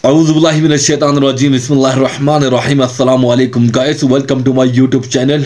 Auzubillahi minash-shaytanir-rajim. Bismillahir-rahmanir-rahim. Assalamu alaikum guys, welcome to my YouTube channel.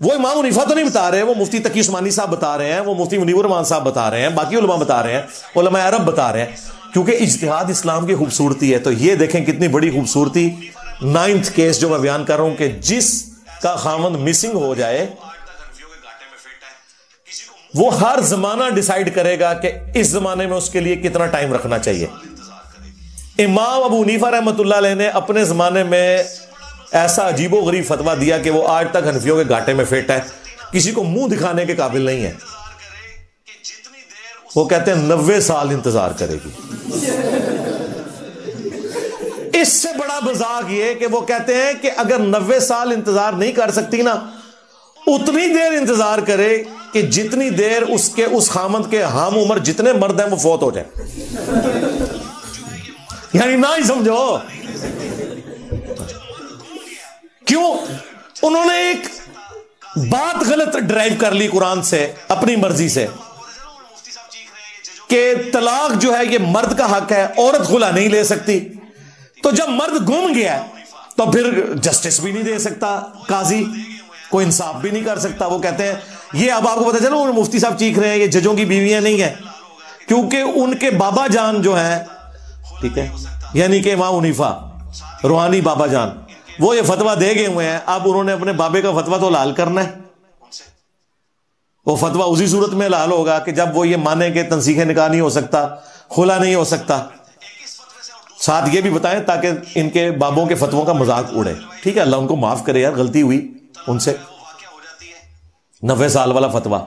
وہ امام حنیفہ تو نہیں بتا رہے، وہ مفتی تقی عثمانی صاحب بتا رہے ہیں، وہ مفتی منیب الرحمان صاحب بتا رہے ہیں، باقی علماء بتا رہے ہیں، علماء عرب بتا رہے ہیں، کیونکہ اجتہاد اسلام کی خوبصورتی ہے۔ تو یہ دیکھیں کتنی بڑی خوبصورتی، 9th کیس جو میں بیان کر رہا ہوں کہ جس کا خاوند مسنگ ہو جائے وہ ہر زمانہ ڈیسائیڈ کرے گا کہ اس زمانے میں اس کے لیے کتنا ٹائم رکھنا چاہیے۔ امام ابو حنیفہ رحمۃ اللہ علیہ نے اپنے زمانے میں ایسا عجیب و غریب فتویٰ دیا کہ وہ آج تک حنفیوں کے گھاٹے میں فٹ ہے، کسی کو منہ دکھانے کے قابل نہیں ہے۔ وہ کہتے ہیں 90 سال انتظار کرے گی۔ اس سے بڑا مذاق یہ کہ وہ کہتے ہیں کہ اگر 90 سال انتظار نہیں کر سکتی نا، اتنی دیر انتظار کرے کہ جتنی دیر اس خامند کے ہم عمر جتنے مرد ہیں وہ فوت ہو جائے، یعنی نہ ہی سمجھو۔ کیوں؟ انہوں نے ایک بات غلط ڈرائیو کر لی قرآن سے اپنی مرضی سے کہ طلاق جو ہے یہ مرد کا حق ہے، عورت خلا نہیں لے سکتی۔ تو جب مرد گم گیا تو پھر جسٹس بھی نہیں دے سکتا قاضی، کوئی انصاف بھی نہیں کر سکتا۔ وہ کہتے ہیں یہ اب آپ کو پتہ چلا مفتی صاحب چیخ رہے ہیں یہ ججوں کی بیویاں نہیں ہیں، کیونکہ ان کے بابا جان جو ہیں، ٹھیک ہے، یعنی کہ امام حنیفہ روحانی بابا جان، وہ یہ فتویٰ دے گئے ہوئے ہیں۔ اب انہوں نے اپنے بابے کا فتویٰ تو حلال کرنا ہے، وہ فتویٰ اسی صورت میں حلال ہوگا کہ جب وہ یہ مانے کہ تنسیخ نکاح نہیں ہو سکتا، خلا نہیں ہو سکتا۔ ساتھ یہ بھی بتائیں تاکہ ان کے بابوں کے فتووں کا مذاق اڑے، ٹھیک ہے، اللہ ان کو معاف کرے یار، غلطی ہوئی ان سے۔ 90 سال والا فتویٰ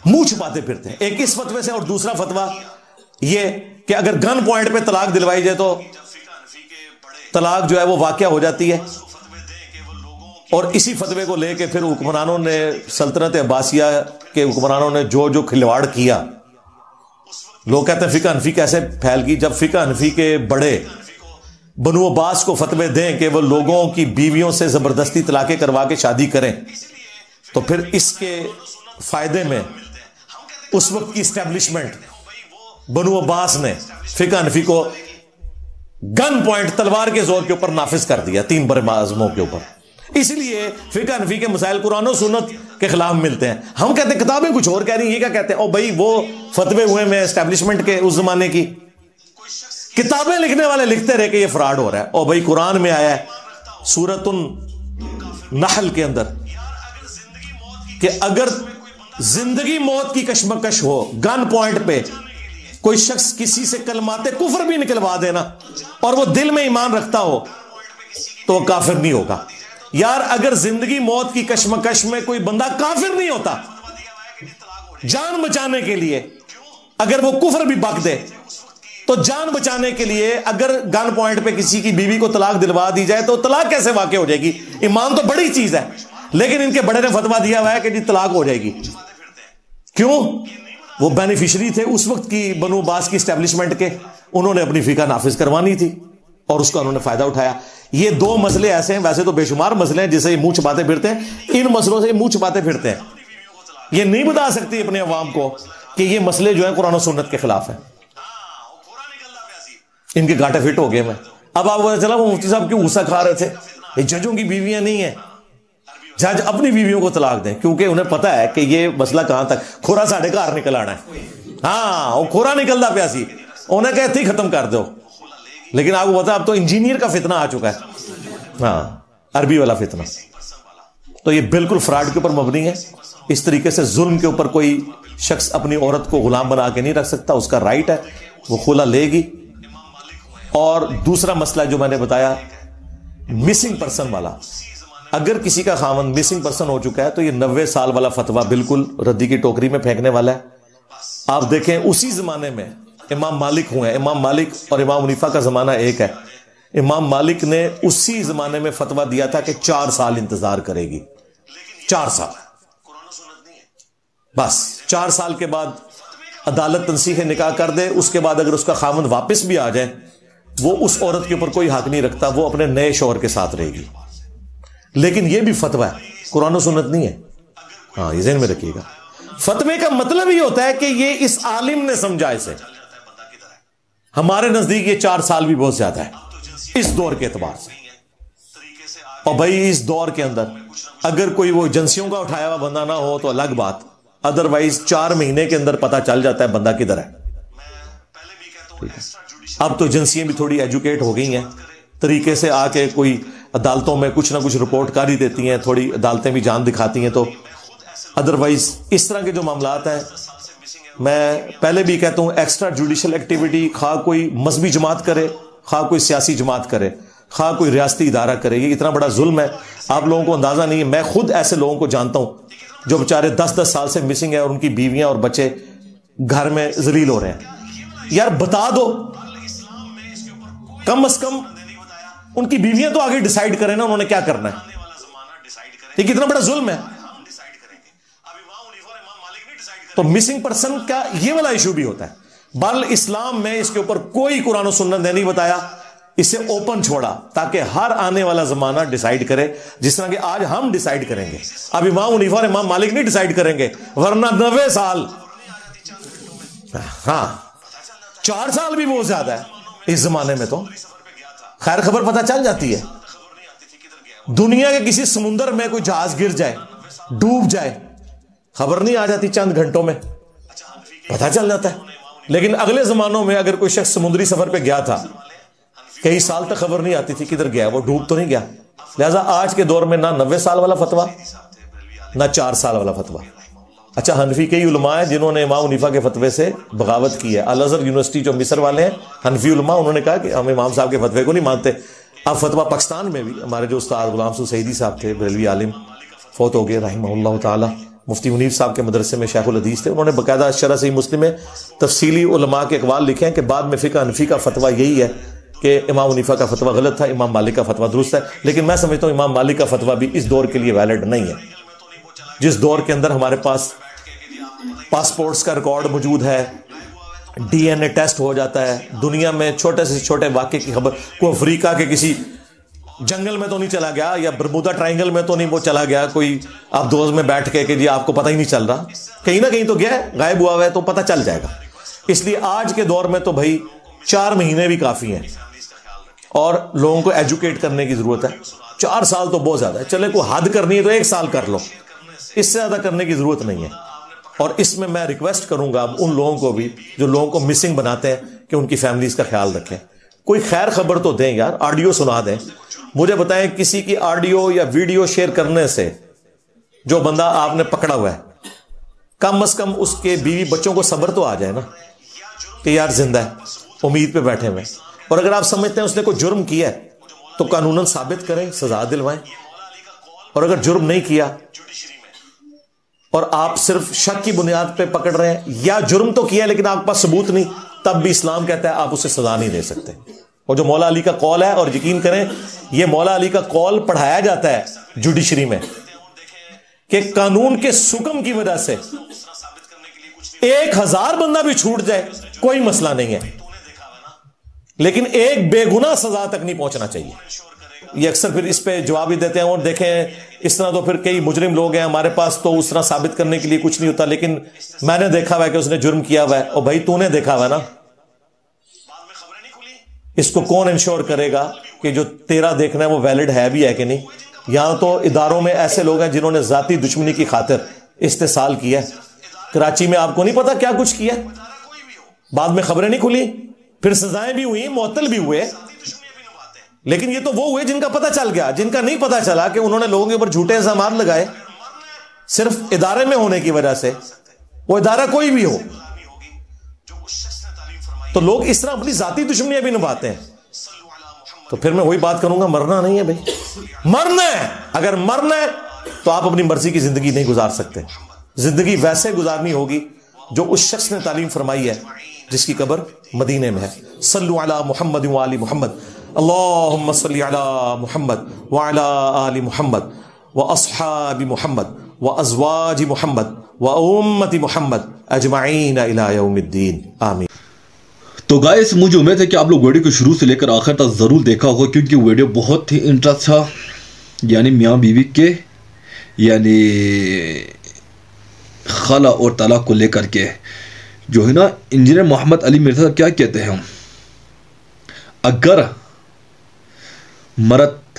منہ چھپاتے پھرتے ہیں، ایک اس فتوے سے، اور دوسرا فتویٰ یہ کہ اگر گن پوائنٹ پہ طلاق دلوائی جائے تو طلاق جو ہے وہ واقع ہو جاتی ہے۔ اور اسی فتوے کو لے کے پھر حکمرانوں نے، سلطنت عباسیہ کے حکمرانوں نے جو کھلواڑ کیا، لوگ کہتے ہیں فقہ حنفی کیسے پھیل گئی، جب فقہ حنفی کے بڑے بنو عباس کو فتوے دیں کہ وہ لوگوں کی بیویوں سے زبردستی طلاقیں کروا کے شادی کریں، تو پھر اس کے فائدے میں اس وقت کی اسٹیبلشمنٹ بنو عباس نے فقہ حنفی کو گن پوائنٹ تلوار کے زور کے اوپر نافذ کر دیا 3 بر اعظموں کے اوپر۔ اس لیے فقہ حنفی کے مسائل قرآن و سنت کے خلاف ملتے ہیں۔ ہم کہتے ہیں کتابیں کچھ اور کہہ رہی ہیں، یہ کیا کہتے ہیں؟ او بھائی وہ فتوے ہوئے میں اسٹیبلشمنٹ کے اس زمانے کی کتابیں لکھنے والے لکھتے رہے کہ یہ فراڈ ہو رہا ہے۔ او بھائی قرآن میں آیا ہے سورۃ النحل کے اندر کہ اگر زندگی موت کی کشمکش ہو، گن پوائنٹ پہ کوئی شخص کسی سے کلمات کفر بھی نکلوا دینا اور وہ دل میں ایمان رکھتا ہو تو وہ کافر نہیں ہوگا۔ یار اگر زندگی موت کی کشمکش میں کوئی بندہ کافر نہیں ہوتا، جان بچانے کے لیے اگر وہ کفر بھی بک دے تو جان بچانے کے لیے اگر گن پوائنٹ پہ کسی کی بیوی کو طلاق دلوا دی جائے تو طلاق کیسے واقع ہو جائے گی؟ ایمان تو بڑی چیز ہے، لیکن ان کے بڑے نے فتویٰ دیا ہوا ہے کہ جی طلاق ہو جائے گی۔ کیوں؟ وہ بینیفیشری تھے اس وقت کی بنو عباس کی اسٹیبلشمنٹ کے، انہوں نے اپنی فقہ نافذ کروانی تھی اور اس کا انہوں نے فائدہ اٹھایا۔ یہ 2 مسئلے ایسے ہیں، ویسے تو بے شمار مسئلے ہیں جسے یہ منہ چھپاتے پھرتے ہیں، ان مسئلوں سے یہ منہ چھپاتے پھرتے ہیں۔ یہ نہیں بتا سکتی اپنے عوام کو کہ یہ مسئلے جو ہیں قرآن و سنت کے خلاف ہیں، ان کے گھاٹے فٹ ہو گئے میں۔ اب آپ کو پتا چلا وہ مفتی صاحب کیوں غصہ کھا رہے تھے، یہ ججوں کی بیویاں نہیں ہیں، جج اپنی بیویوں کو طلاق دیں، کیونکہ انہیں پتا ہے کہ یہ مسئلہ کہاں تک کھورا ساڑھے گھر نکل آنا ہے۔ ہاں وہ کھورا نکلتا پیا سی، انہیں کہتے ہی ختم کر دو، لیکن آپ کو پتا اب تو انجینئر کا فتنہ آ چکا ہے، ہاں عربی والا فتنہ۔ تو یہ بالکل فراڈ کے اوپر مبنی ہے۔ اس طریقے سے ظلم کے اوپر کوئی شخص اپنی عورت کو غلام بنا کے نہیں رکھ سکتا، اس کا رائٹ ہے، وہ خلا لے گی۔ اور دوسرا مسئلہ جو میں نے بتایا مسنگ پرسن والا، اگر کسی کا خاوند مسنگ پرسن ہو چکا ہے تو یہ 90 سال والا فتویٰ بالکل ردی کی ٹوکری میں پھینکنے والا ہے۔ آپ دیکھیں اسی زمانے میں امام مالک ہوئے ہیں، امام مالک اور امام حنیفہ کا زمانہ ایک ہے۔ امام مالک نے اسی زمانے میں فتویٰ دیا تھا کہ 4 سال انتظار کرے گی، 4 سال بس، 4 سال کے بعد عدالت تنسیخ نکاح کر دے، اس کے بعد اگر اس کا خاوند واپس بھی آ جائے وہ اس عورت کے اوپر کوئی حق نہیں رکھتا، وہ اپنے نئے شوہر کے ساتھ رہے گی۔ لیکن یہ بھی فتویٰ ہے، قرآن و سنت نہیں ہے، ہاں یہ ذہن میں رکھیے گا۔ فتوے کا مطلب یہ ہوتا ہے کہ یہ اس عالم نے سمجھا اسے۔ ہمارے نزدیک یہ 4 سال بھی بہت زیادہ ہے اس دور کے اعتبار سے۔ اور بھائی اس دور کے اندر اگر کوئی وہ ایجنسیوں کا اٹھایا ہوا بندہ نہ ہو تو الگ بات، ادروائز 4 مہینے کے اندر پتا چل جاتا ہے بندہ کدھر ہے۔ اب تو ایجنسیاں بھی تھوڑی ایجوکیٹ ہو گئی ہیں، طریقے سے آ کے کوئی عدالتوں میں کچھ نہ کچھ رپورٹ کاری دیتی ہیں، تھوڑی عدالتیں بھی جان دکھاتی ہیں۔ تو ادروائز اس طرح کے جو معاملات ہیں، میں پہلے بھی کہتا ہوں ایکسٹرا جوڈیشل ایکٹیویٹی خواہ کوئی مذہبی جماعت کرے، خواہ کوئی سیاسی جماعت کرے، خواہ کوئی ریاستی ادارہ کرے، یہ اتنا بڑا ظلم ہے، آپ لوگوں کو اندازہ نہیں ہے۔ میں خود ایسے لوگوں کو جانتا ہوں جو بیچارے 10-10 سال سے مسنگ ہیں اور ان کی بیویاں اور بچے گھر میں ذلیل ہو رہے ہیں۔ یار بتا دو، کم از کم ان کی بیویاں تو آگے ڈیسائیڈ کریں نا انہوں نے کیا کرنا ہے۔ یہ کتنا بڑا ظلم ہے۔ تو مسنگ پرسن کا یہ والا ایشو بھی ہوتا ہے، بل اسلام میں اس کے اوپر کوئی قرآن و سنت نے نہیں بتایا، اسے اوپن چھوڑا تاکہ ہر آنے والا زمانہ ڈیسائیڈ کرے، جس طرح کہ آج ہم ڈیسائیڈ کریں گے۔ اب امام حنیفہ اور امام مالک نہیں ڈیسائیڈ کریں گے، ورنہ 90 سال، ہاں 4 سال بھی بہت زیادہ ہے اس زمانے میں۔ تو خیر خبر پتہ چل جاتی ہے، دنیا کے کسی سمندر میں کوئی جہاز گر جائے، ڈوب جائے، خبر نہیں آ جاتی، چند گھنٹوں میں پتہ چل جاتا ہے۔ لیکن اگلے زمانوں میں اگر کوئی شخص سمندری سفر پہ گیا تھا، کئی سال تک خبر نہیں آتی تھی کدھر گیا، وہ ڈوب تو نہیں گیا۔ لہذا آج کے دور میں نہ 90 سال والا فتویٰ نہ 4 سال والا فتویٰ۔ اچھا، حنفی کئی علماء ہیں جنہوں نے امام حنیفہ کے فتوے سے بغاوت کی ہے۔ الازہر یونیورسٹی جو مصر والے ہیں حنفی علماء، انہوں نے کہا کہ ہم امام صاحب کے فتوے کو نہیں مانتے۔ اب فتویٰ پاکستان میں بھی ہمارے جو استاد غلام سو سعیدی صاحب تھے، بریلوی عالم، فوت ہو گئے رحمہ اللہ تعالی، مفتی منیف صاحب کے مدرسے میں شیخ الحدیث تھے، انہوں نے باقاعدہ شرح صحیح مسلم میں تفصیلی علماء کے اقوال لکھے ہیں کہ بعد میں فقہ حنفی کا فتویٰ یہی ہے کہ امام حنیفہ کا فتویٰ غلط تھا، امام مالک کا فتویٰ درست ہے۔ لیکن میں سمجھتا ہوں امام مالک کا فتویٰ بھی اس دور کے لیے ویلڈ نہیں ہے، جس دور کے اندر ہمارے پاس پاسپورٹس کا ریکارڈ موجود ہے، ڈی این اے ٹیسٹ ہو جاتا ہے، دنیا میں چھوٹے سے چھوٹے واقعے کی خبر، کوئی افریقہ کے کسی جنگل میں تو نہیں چلا گیا، یا برمودا ٹرائنگل میں تو نہیں وہ چلا گیا کوئی آپ دوست میں بیٹھ کے کہ جی آپ کو پتہ ہی نہیں چل رہا، کہیں نہ کہیں تو گیا ہے، غائب ہوا ہوا ہے، تو پتہ چل جائے گا۔ اس لیے آج کے دور میں تو بھائی 4 مہینے بھی کافی ہیں، اور لوگوں کو ایجوکیٹ کرنے کی ضرورت ہے۔ 4 سال تو بہت زیادہ ہے، چلے کوئی حد کرنی ہے تو 1 سال کر لو، اس سے زیادہ کرنے کی ضرورت نہیں ہے۔ اور اس میں میں ریکویسٹ کروں گا اب ان لوگوں کو بھی جو لوگوں کو مسنگ بناتے ہیں کہ ان کی فیملیز کا خیال رکھیں، کوئی خیر خبر تو دیں یار، آڈیو سنا دیں۔ مجھے بتائیں کسی کی آڈیو یا ویڈیو شیئر کرنے سے جو بندہ آپ نے پکڑا ہوا ہے، کم از کم اس کے بیوی بچوں کو صبر تو آ جائے نا کہ یار زندہ ہے، امید پہ بیٹھے ہوئے۔ اور اگر آپ سمجھتے ہیں اس نے کوئی جرم کیا ہے تو قانوناً ثابت کریں، سزا دلوائیں۔ اور اگر جرم نہیں کیا اور آپ صرف شک کی بنیاد پہ پکڑ رہے ہیں، یا جرم تو کیا ہے لیکن آپ کے پاس ثبوت نہیں، تب بھی اسلام کہتا ہے آپ اسے سزا نہیں دے سکتے۔ اور جو مولا علی کا قول ہے، اور یقین کریں یہ مولا علی کا قول پڑھایا جاتا ہے جوڈیشری میں، کہ قانون کے حکم کی وجہ سے 1000 بندہ بھی چھوٹ جائے کوئی مسئلہ نہیں ہے، لیکن ایک بے گناہ سزا تک نہیں پہنچنا چاہیے۔ یہ اکثر پھر اس پہ جواب ہی دیتے ہیں، اور دیکھیں اس طرح تو پھر کئی مجرم لوگ ہیں ہمارے پاس، تو اس طرح ثابت کرنے کے لیے کچھ نہیں ہوتا، لیکن میں نے دیکھا ہوا ہے کہ اس نے جرم کیا ہوا ہے۔ اور بھائی تو نے دیکھا ہوا ہے نا، اس کو کون انشور کرے گا کہ جو تیرا دیکھنا ہے وہ ویلڈ ہے بھی ہے کہ نہیں؟ یہاں تو اداروں میں ایسے لوگ ہیں جنہوں نے ذاتی دشمنی کی خاطر استحصال کیا ہے۔ کراچی میں آپ کو نہیں پتا کیا کچھ کیا، بعد میں خبریں نہیں کھلی، پھر سزائیں بھی ہوئی، معطل بھی ہوئے، لیکن یہ تو وہ ہوئے جن کا پتہ چل گیا۔ جن کا نہیں پتہ چلا کہ انہوں نے لوگوں کے اوپر جھوٹے الزامات لگائے صرف ادارے میں ہونے کی وجہ سے، وہ ادارہ کوئی بھی ہو، تو لوگ اس طرح اپنی ذاتی دشمنیاں بھی نبھاتے ہیں۔ تو پھر میں وہی بات کروں گا، مرنا نہیں ہے بھائی، مرنا ہے۔ اگر مرنا ہے تو آپ اپنی مرضی کی زندگی نہیں گزار سکتے، زندگی ویسے گزارنی ہوگی جو اس شخص نے تعلیم فرمائی ہے جس کی قبر مدینے میں ہے۔ صلو علی محمد وآل محمد، اللہم صلی علی محمد وعلی آل محمد واصحاب محمد وازواج محمد وامت محمد اجمعین الی یوم الدین، آمین۔ تو گائس مجھے امید ہے کہ آپ لوگ ویڈیو کو شروع سے لے کر آخر تک ضرور دیکھا ہوگا، کیونکہ ویڈیو بہت ہی انٹرسٹ تھا، یعنی میاں بیوی کے یعنی خلا اور طلاق کو لے کر کے جو ہے نا انجینئر محمد علی مرزا کیا کہتے ہیں، اگر مرد